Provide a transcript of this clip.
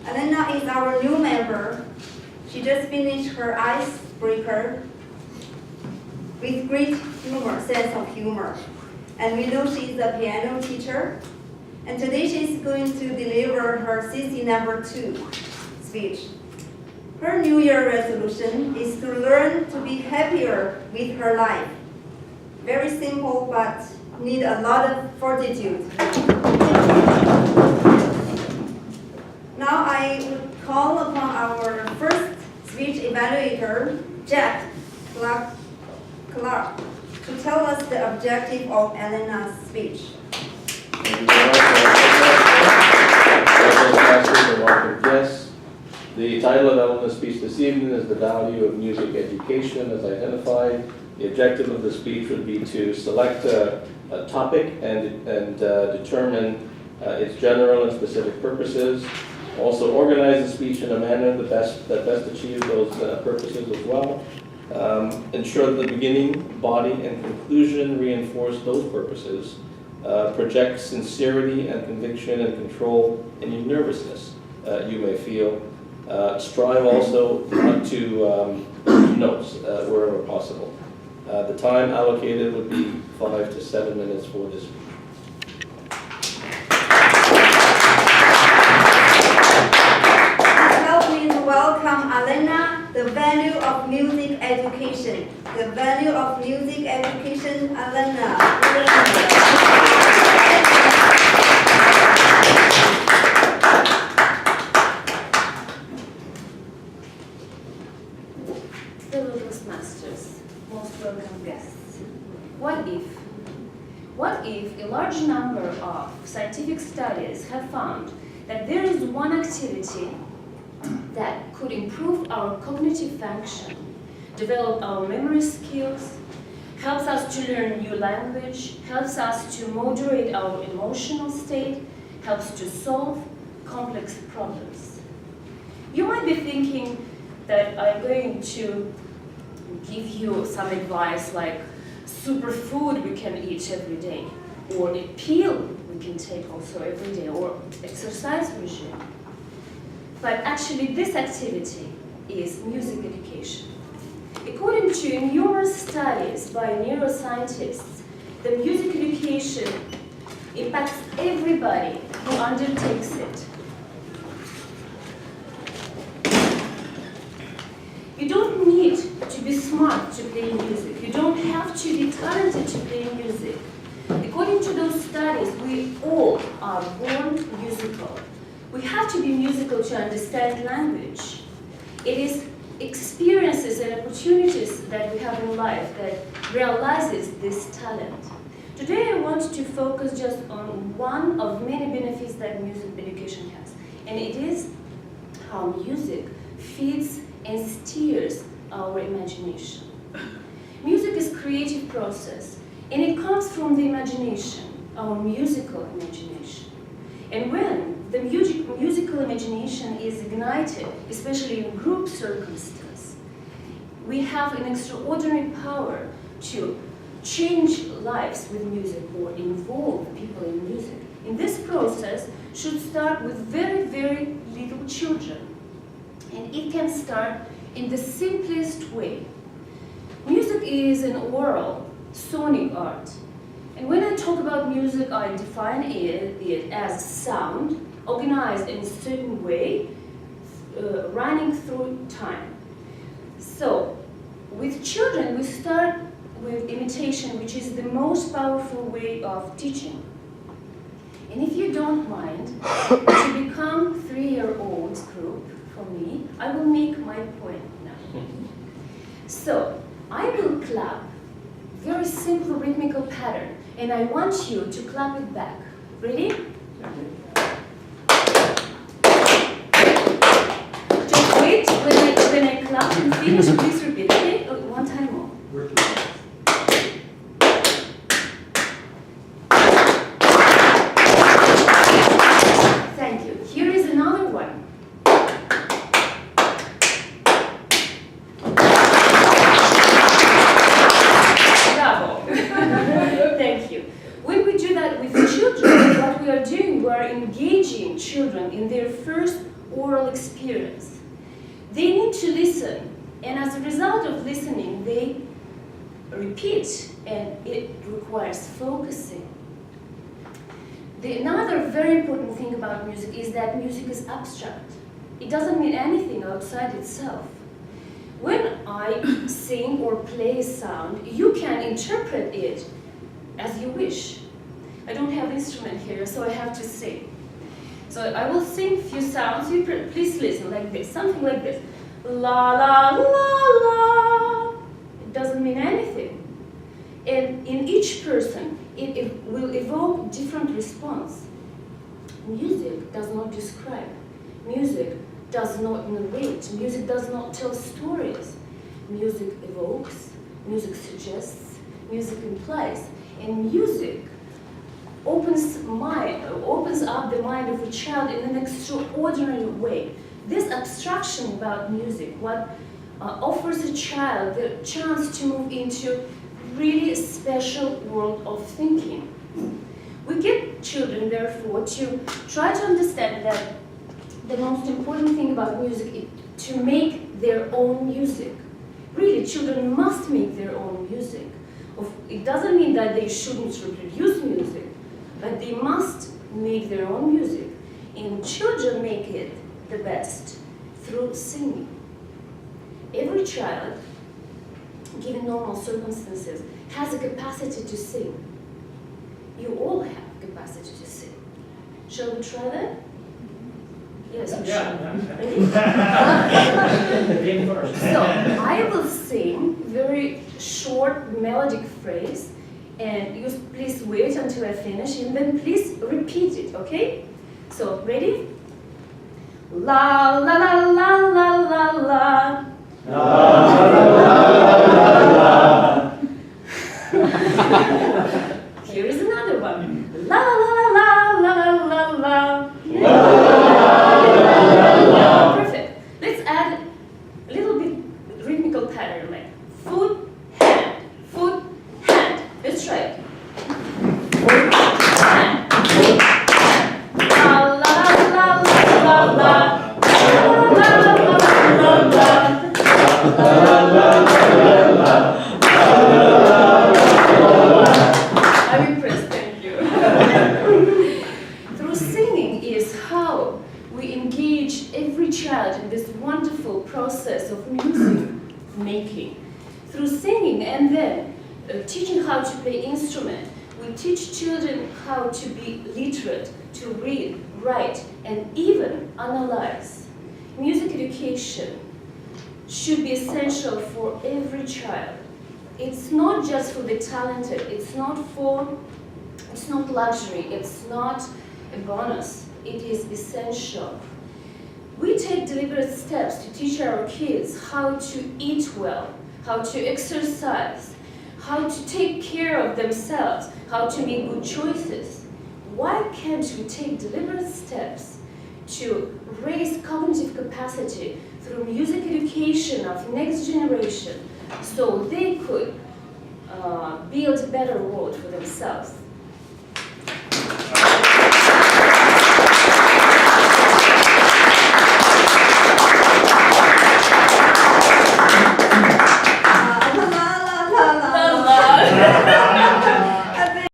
Elena is our new member. She just finished her icebreaker with great sense of humor. And we know she is a piano teacher. And today she is going to deliver her CC number 2 speech. Her New Year resolution is to learn to be happier with her life. Very simple, but need a lot of fortitude. Now I would call upon our first speech evaluator, Jack Clark, to tell us the objective of Elena's speech. Thank you very much. Yes, the title of Elena's speech this evening is The Value of Music Education as Identified. The objective of the speech would be to select a topic and determine its general and specific purposes. Also organize the speech in a manner that best achieves those purposes as well. Ensure that the beginning, body, and conclusion reinforce those purposes. Project sincerity and conviction and control any nervousness you may feel. Strive also not to notes wherever possible. The time allocated would be 5 to 7 minutes for this speech. Welcome, Elena, the value of music education. The value of music education, Elena. Fellow Toastmasters, most welcome guests. What if a large number of scientific studies have found that there is one activity that could improve our cognitive function, develop our memory skills, helps us to learn new language, helps us to moderate our emotional state, helps to solve complex problems? You might be thinking that I'm going to give you some advice like superfood we can eat every day, or a pill we can take also every day, or exercise regime. But actually this activity is music education. According to numerous studies by neuroscientists, the music education impacts everybody who undertakes it. You don't need to be smart to play music. You don't have to be talented to play music. According to those studies, we all are born musical. We have to be musical to understand language. It is experiences and opportunities that we have in life that realizes this talent. Today I want to focus just on one of many benefits that music education has, and it is how music feeds and steers our imagination. Music is a creative process, and it comes from the imagination, our musical imagination. And when the musical imagination is ignited, especially in group circumstance, we have an extraordinary power to change lives with music or involve people in music. And this process should start with very, very little children. And it can start in the simplest way. Music is an oral, sonic art. And when I talk about music, I define it as sound, organized in a certain way, running through time. So, with children, we start with imitation, which is the most powerful way of teaching. And if you don't mind, to become 3-year-olds group for me, I will make my point now. So, I will clap, very simple rhythmical pattern, and I want you to clap it back. Ready? Just wait, when I clap and finish, please repeat, okay? One time more. Thank you. Here is another one. Bravo. Thank you. When we do that with children, what we are doing, we are engaging children in their first oral experience. They need to listen, and as a result of listening, they repeat, and it requires focusing. Another very important thing about music is that music is abstract. It doesn't mean anything outside itself. When I sing or play a sound, you can interpret it as you wish. I don't have an instrument here, so I have to sing. So I will sing a few sounds. You please listen like this, something like this. La la la la. It doesn't mean anything. And in each person, it will evoke different response. Music does not describe. Music does not narrate. Music does not tell stories. Music evokes, music suggests, music implies. And music opens up the mind of a child in an extraordinary way. This abstraction about music, what offers a child the chance to move into really special world of thinking. We get children, therefore, to try to understand that the most important thing about music is to make their own music. Really, children must make their own music. It doesn't mean that they shouldn't reproduce music, but they must make their own music. And children make it the best through singing. Every child, given normal circumstances, has a capacity to sing. You all have capacity to sing. Shall we try that? Yes, we shall. Ready? So, I will sing very short melodic phrase, and you please wait until I finish, and then please repeat it, okay? So, ready? La la la la la la la. La la la la. Here is another one. La la la la la la la. Perfect. Let's add a little bit rhythmical pattern like foot, hand, foot, hand. Let's try it. Foot, hand, foot, hand. La la la la la la. La la la la la. I'm impressed, thank you. Through singing is how we engage every child in this wonderful process of music making. Through singing and then teaching how to play instrument, we teach children how to be literate, to read, write, and even analyze. Music education should be essential for every child. It's not just for the talented, it's not luxury, it's not a bonus, it is essential. We take deliberate steps to teach our kids how to eat well, how to exercise, how to take care of themselves, how to make good choices. Why can't we take deliberate steps to raise cognitive capacity through music education of next generation so they could build a better world for themselves?